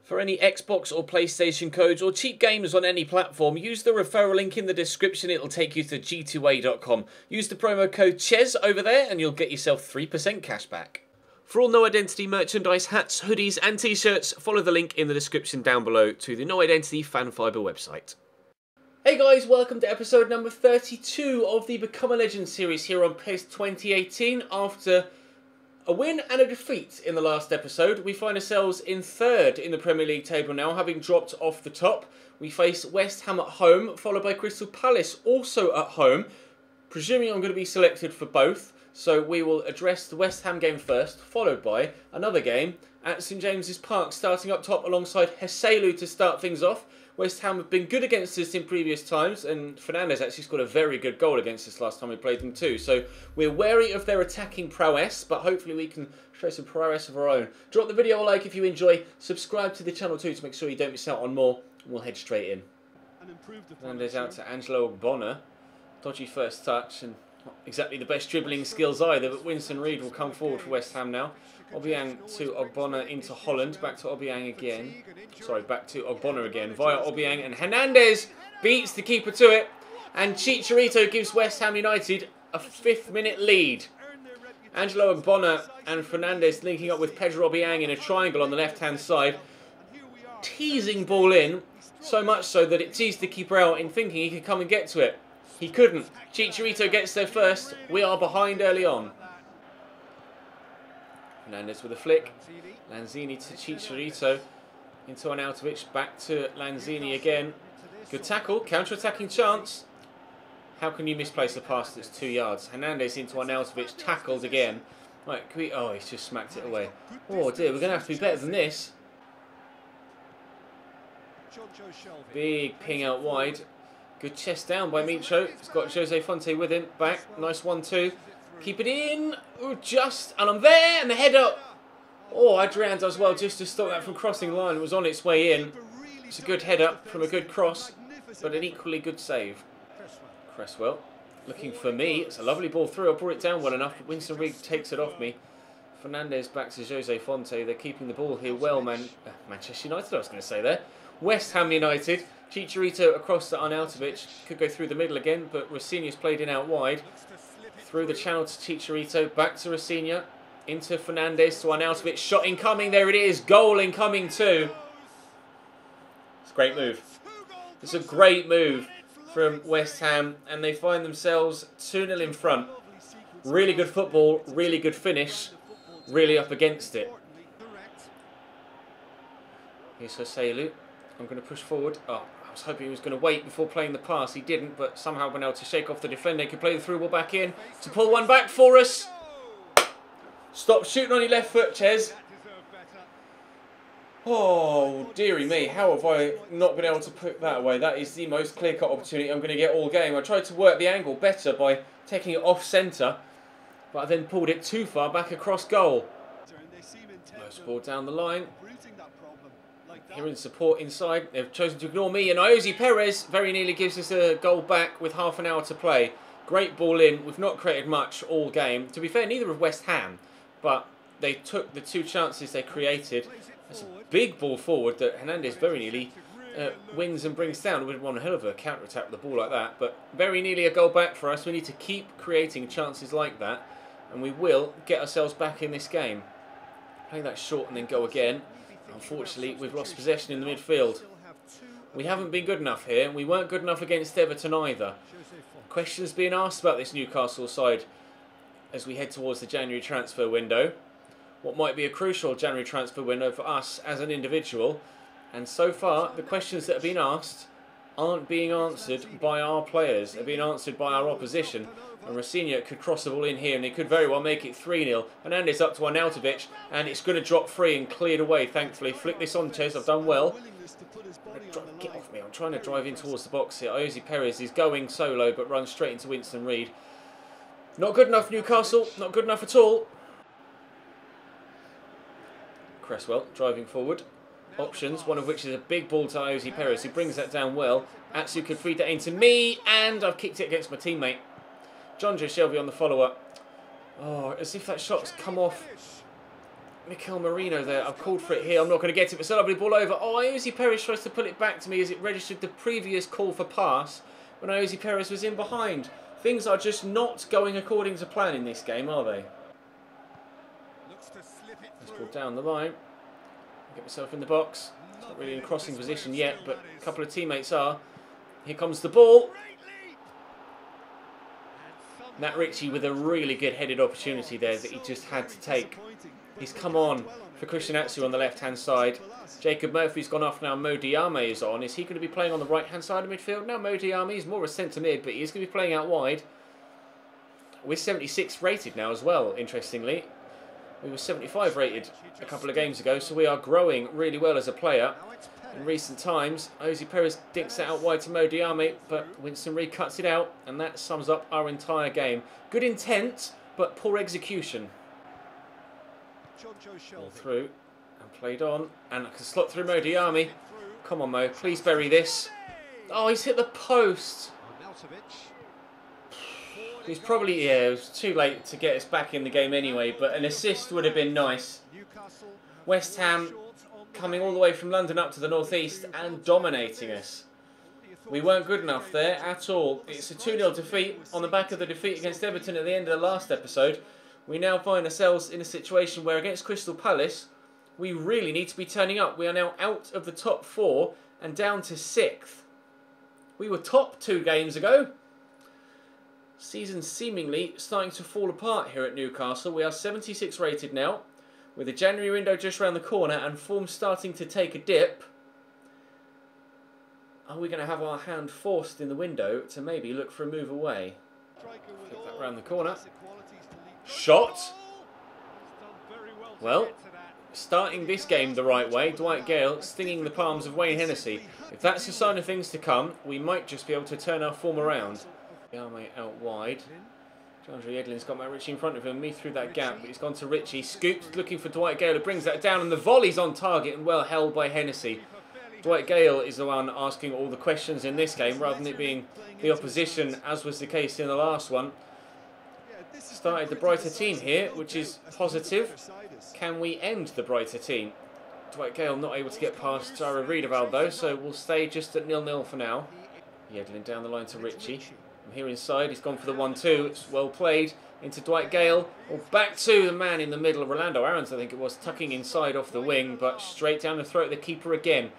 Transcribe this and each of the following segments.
For any Xbox or PlayStation codes or cheap games on any platform, use the referral link in the description. It'll take you to g2a.com. Use the promo code CHES over there and you'll get yourself 3% cash back. For all No Identity merchandise, hats, hoodies and t-shirts, follow the link in the description down below to the No Identity Fan Fiber website. Hey guys, welcome to episode number 32 of the Become a Legend series here on PES 2018. After a win and a defeat in the last episode, we find ourselves in third in the Premier League table now, having dropped off the top. We face West Ham at home, followed by Crystal Palace also at home. Presuming I'm going to be selected for both, so we will address the West Ham game first, followed by another game at St James's Park, starting up top alongside Heselu to start things off. West Ham have been good against us in previous times, and Fernandes actually scored a very good goal against us last time we played them too. So we're wary of their attacking prowess, but hopefully we can show some prowess of our own. Drop the video a like if you enjoy, subscribe to the channel too to make sure you don't miss out on more, and we'll head straight in. Fernandes out to Angelo Ogbonna. Dodgy first touch, and not exactly the best dribbling skills either, but Winston Reid will come forward for West Ham now. Obiang to Ogbonna into Holland, back to Obiang again. Sorry, back to Ogbonna again, via Obiang, and Hernandez beats the keeper to it, and Chicharito gives West Ham United a 5th minute lead. Angelo Ogbonna and Fernandes linking up with Pedro Obiang in a triangle on the left-hand side. Teasing ball in, so much so that it teased the keeper out in thinking he could come and get to it. He couldn't. Chicharito gets there first. We are behind early on. Fernandes with a flick. Lanzini to Chicharito. Into Arnautovic. Back to Lanzini again. Good tackle. Counter-attacking chance. How can you misplace a pass that's 2 yards? Hernandez into Arnautovic. Tackled again. Right, can we... Oh, he's just smacked it away. Oh dear, we're going to have to be better than this. Big ping out wide. Good chest down by Micho. He's got Jose Fonte with him. Back. Nice 1-2. Keep it in. Ooh, just. And I'm there. And the head up. Oh, Adrian does well just to stop that from crossing the line. It was on its way in. It's a good head up from a good cross. But an equally good save. Cresswell looking for me. It's a lovely ball through. I brought it down well enough. But Winston Reid takes it off me. Fernandes back to Jose Fonte. They're keeping the ball here well, Manchester United, I was going to say there. West Ham United. Chicharito across to Arnautovic. Could go through the middle again, but Rossinia's played in out wide. Through the channel to Chicharito. Back to Rossinia. Into Fernandes to Arnautovic. Shot incoming. There it is. Goal incoming too. It's a great move. It's a great move from West Ham. And they find themselves 2-0 in front. Really good football. Really good finish. Really up against it. Here's Heselu. I'm going to push forward. Oh, I was hoping he was going to wait before playing the pass. He didn't, but somehow been able to shake off the defender. He could play the through ball back in to pull one back for us. Stop shooting on your left foot, Ches. Oh, dearie me. How have I not been able to put that away? That is the most clear-cut opportunity I'm going to get all game. I tried to work the angle better by taking it off-centre, but I then pulled it too far back across goal. Nice ball down the line. Here in support inside. They've chosen to ignore me, and Iosi Perez very nearly gives us a goal back with half an hour to play. Great ball in. We've not created much all game. To be fair, neither of West Ham, but they took the 2 chances they created. That's a big ball forward that Hernandez very nearly wins and brings down. We'd want a hell of a counter-attack with the ball like that, but very nearly a goal back for us. We need to keep creating chances like that, and we will get ourselves back in this game. Play that short and then go again. Unfortunately, we've lost possession in the midfield. We haven't been good enough here. We weren't good enough against Everton either. Questions being asked about this Newcastle side as we head towards the January transfer window. What might be a crucial January transfer window for us as an individual. And so far, the questions that have been asked aren't being answered by our players. They're being answered by our opposition. And Rossinia could cross the ball in here, and they could very well make it 3-0. Hernandez up to Arnautovic, and it's going to drop free and cleared away, thankfully. Flick this on, Ches. I've done well. Get off me. I'm trying to drive in towards the box here. Iosi Perez is going solo, but runs straight into Winston Reid. Not good enough, Newcastle. Not good enough at all. Cresswell driving forward. Options, one of which is a big ball to Iosi Perez, who brings that down well. Atsu could feed that into me, and I've kicked it against my teammate. John Joe Shelby on the follow-up. Oh, as if that shot's come off Mikel Merino there. I've called for it here. I'm not going to get it. It's a lovely ball over. Oh, Iosi Perez tries to pull it back to me as it registered the previous call for pass when Iosi Perez was in behind. Things are just not going according to plan in this game, are they? Let's ball down the line. Get myself in the box. It's not really in crossing position yet, but a couple of teammates are. Here comes the ball. Nat Ritchie with a really good headed opportunity there that he just had to take. He's come on for Christian Atsu on the left-hand side. Jacob Murphy's gone off now. Mo Diame is on. Is he going to be playing on the right-hand side of midfield? Now Mo Diame is more a centre-mid, but he is going to be playing out wide. We're 76 rated now as well, interestingly. We were 75 rated a couple of games ago, so we are growing really well as a player. In recent times, Iosi Perez dinks it out wide to Mo Diame, but Winston Reid cuts it out, and that sums up our entire game. Good intent, but poor execution. All through, and played on, and I can slot through Mo Diame. Come on, Mo, please bury this. Oh, he's hit the post. He's probably, yeah, it was too late to get us back in the game anyway, but an assist would have been nice. West Ham coming all the way from London up to the northeast and dominating us. We weren't good enough there at all. It's a 2-0 defeat on the back of the defeat against Everton at the end of the last episode. We now find ourselves in a situation where against Crystal Palace, we really need to be turning up. We are now out of the top 4 and down to 6th. We were top 2 games ago. Season seemingly starting to fall apart here at Newcastle. We are 76 rated now, with the January window just round the corner and form starting to take a dip. Are we going to have our hand forced in the window to maybe look for a move away? Flip that round the corner. Shot. Well, starting this game the right way, Dwight Gale stinging the palms of Wayne Hennessy. If that's a sign of things to come, we might just be able to turn our form around. Yame out wide. Andre Edlin's got Matt Ritchie in front of him. Me through that gap, but he's gone to Ritchie. Scooped, looking for Dwight Gale, who brings that down, and the volley's on target and well held by Hennessy. Dwight Gale is the one asking all the questions in this game, rather than it being the opposition, as was the case in the last one. Started the brighter team here, which is positive. Can we end the brighter team? Dwight Gale not able to get past Jara Riedewald though, so we'll stay just at 0-0 for now. Yedlin down the line to Ritchie. From here inside, he's gone for the 1-2. It's well played into Dwight Gale. Or back to the man in the middle, Rolando Aarons, I think it was, tucking inside off the wing, but straight down the throat of the keeper again.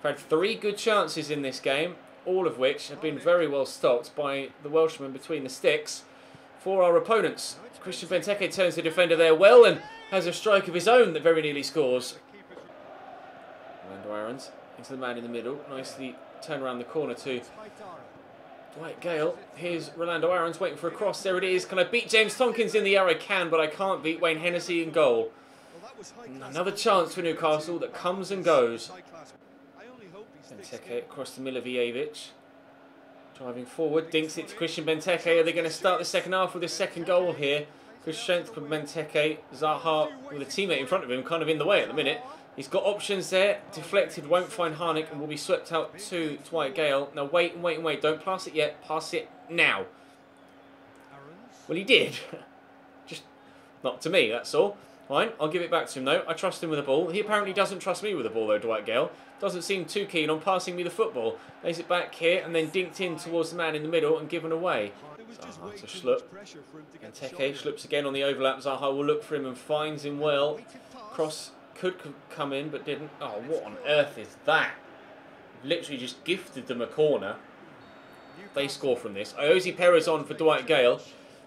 We've had 3 good chances in this game, all of which have been very well stopped by the Welshman between the sticks for our opponents. Christian Benteke turns the defender there well and has a strike of his own that very nearly scores. Rolando Aarons into the man in the middle. Nicely turn around the corner to Dwight Gale. Here's Rolando Aarons waiting for a cross. There it is. Can I beat James Tompkins in the air? I can, but I can't beat Wayne Hennessy in goal. Another chance for Newcastle that comes and goes. Benteke across to Milivojevic. Driving forward, dinks it to Christian Benteke. Are they going to start the second half with a second goal here? Good strength from Benteke. Zaha with a teammate in front of him, kind of in the way at the minute. He's got options there. Deflected, won't find Harnik and will be swept out to Dwight Gale. Now wait and wait and wait. Don't pass it yet. Pass it now. Well, he did. Just not to me, that's all. Fine, I'll give it back to him though. I trust him with the ball. He apparently doesn't trust me with the ball though, Dwight Gale. Doesn't seem too keen on passing me the football. Lays it back here and then dinked in towards the man in the middle and given away. Zaha to Schlupp. Benteke Schlupp's again on the overlap. Zaha will look for him and finds him well. Cross could come in but didn't. Oh, what on earth is that? Literally just gifted them a corner. They score from this. Iosi Perez on for Dwight Gale.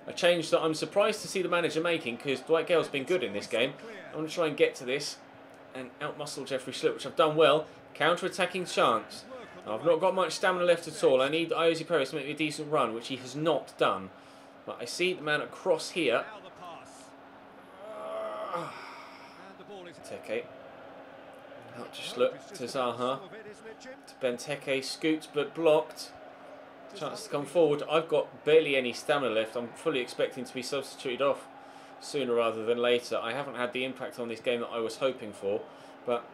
A change that I'm surprised to see the manager making because Dwight Gale's been good in this game. I'm going to try and get to this and outmuscle Jeffrey Schlupp, which I've done well. Counter-attacking chance. I've not got much stamina left at all. I need Iosi Perez to make me a decent run, which he has not done. But I see the man across here. Benteke. Out to Schlupp, to Zaha. To Benteke, scoots but blocked. Chance to come forward. I've got barely any stamina left. I'm fully expecting to be substituted off sooner rather than later. I haven't had the impact on this game that I was hoping for, but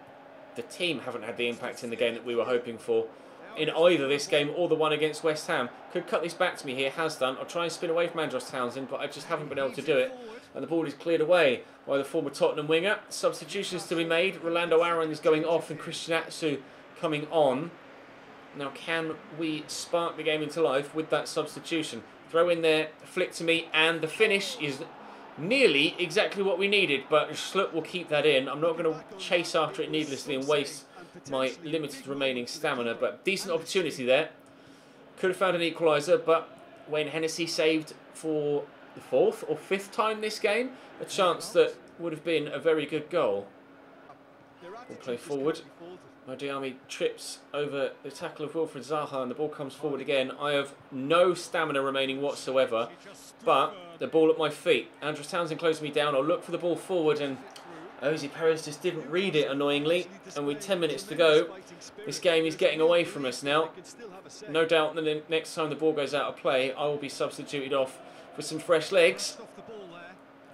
the team haven't had the impact in the game that we were hoping for in either this game or the one against West Ham. Could cut this back to me here, has done. I'll try and spin away from Andros Townsend, but I just haven't been able to do it. And the ball is cleared away by the former Tottenham winger. Substitutions to be made. Rolando Aaron is going off and Christian Atsu coming on. Now, can we spark the game into life with that substitution? Throw in there, flick to me, and the finish is nearly exactly what we needed, but Schlupp will keep that in. I'm not going to chase after it needlessly and waste my limited remaining stamina, but decent opportunity there. Could have found an equaliser, but Wayne Hennessy saved for the 4th or 5th time this game, a chance that would have been a very good goal. We'll play forward. Modiami trips over the tackle of Wilfried Zaha and the ball comes forward again. I have no stamina remaining whatsoever, but the ball at my feet. Andros Townsend closed me down. I'll look for the ball forward and Ozzy Perez just didn't read it, annoyingly. And with 10 minutes to go, this game is getting away from us now. No doubt the next time the ball goes out of play, I will be substituted off for some fresh legs.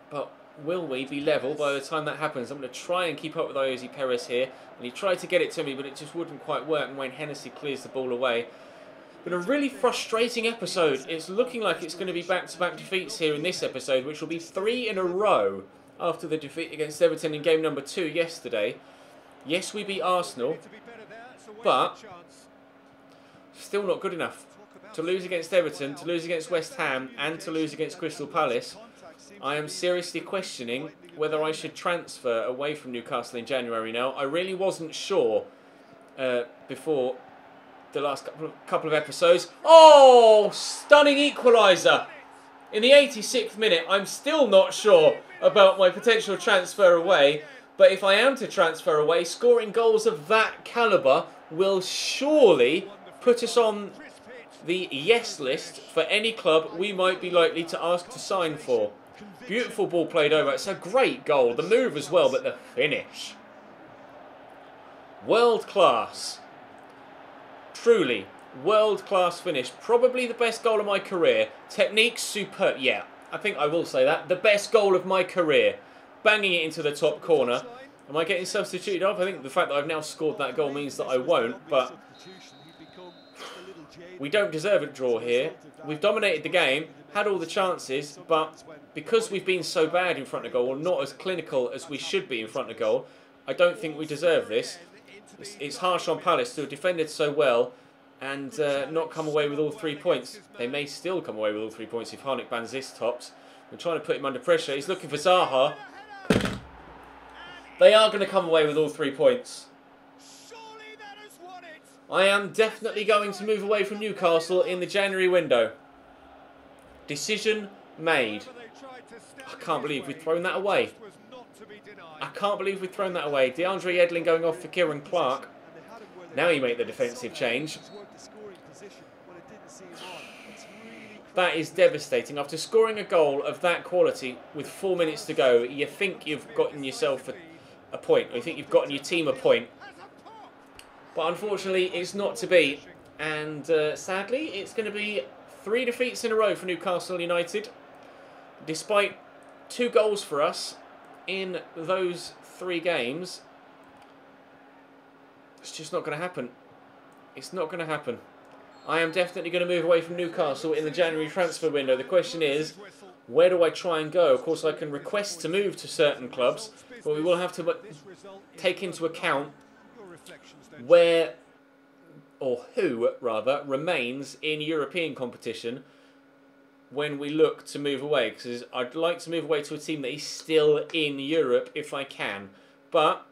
But will we be level by the time that happens? I'm going to try and keep up with Ozzy Perez here. And he tried to get it to me, but it just wouldn't quite work. And Wayne Hennessy clears the ball away. But a really frustrating episode. It's looking like it's going to be back-to-back defeats here in this episode, which will be 3 in a row after the defeat against Everton in game number 2 yesterday. Yes, we beat Arsenal, but still not good enough. To lose against Everton, to lose against West Ham, and to lose against Crystal Palace, I am seriously questioning whether I should transfer away from Newcastle in January now. I really wasn't sure before the last couple of episodes. Oh, stunning equaliser in the 86th minute. I'm still not sure about my potential transfer away, but if I am to transfer away, scoring goals of that calibre will surely put us on the yes list for any club we might be likely to ask to sign for. Beautiful ball played over. It's a great goal. The move as well, but the finish. World class. Truly, world class finish. Probably the best goal of my career. Technique superb. Yeah, I think I will say that. The best goal of my career. Banging it into the top corner. Am I getting substituted off? I think the fact that I've now scored that goal means that I won't, but we don't deserve a draw here. We've dominated the game, had all the chances, but because we've been so bad in front of goal, or not as clinical as we should be in front of goal, I don't think we deserve this. It's harsh on Palace to have defended so well and not come away with all 3 points. They may still come away with all 3 points if Harnik bans this tops. We're trying to put him under pressure. He's looking for Zaha. They are going to come away with all 3 points. I am definitely going to move away from Newcastle in the January window. Decision made. I can't believe we've thrown that away. I can't believe we've thrown that away. DeAndre Yedlin going off for Kieran Clark. Now you make the defensive change. That is devastating. After scoring a goal of that quality with 4 minutes to go, you think you've gotten yourself a point. Or you think you've gotten your team a point. But unfortunately, it's not to be. And sadly, it's going to be 3 defeats in a row for Newcastle United. Despite 2 goals for us in those 3 games, it's just not going to happen. It's not going to happen. I am definitely going to move away from Newcastle in the January transfer window. The question is, where do I try and go? Of course, I can request to move to certain clubs, but we will have to take into account where, or who, rather, remains in European competition when we look to move away. Because I'd like to move away to a team that is still in Europe if I can. But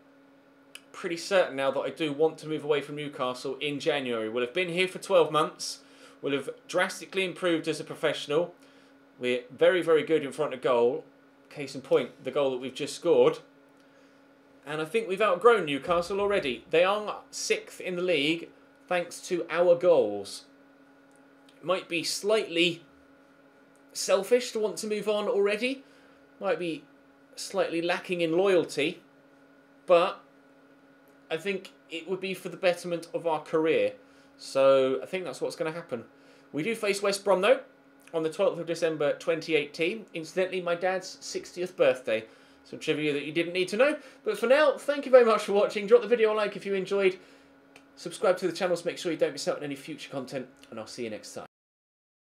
pretty certain now that I do want to move away from Newcastle in January. We'll have been here for 12 months. We'll have drastically improved as a professional. We're very, very good in front of goal. Case in point, the goal that we've just scored. And I think we've outgrown Newcastle already. They are 6th in the league thanks to our goals. It might be slightly selfish to want to move on already. Might be slightly lacking in loyalty. But I think it would be for the betterment of our career. So I think that's what's going to happen. We do face West Brom though on the 12th of December 2018. Incidentally, my dad's 60th birthday. Some trivia that you didn't need to know. But for now, thank you very much for watching. Drop the video a like if you enjoyed. Subscribe to the channel to make sure you don't miss out on any future content. And I'll see you next time.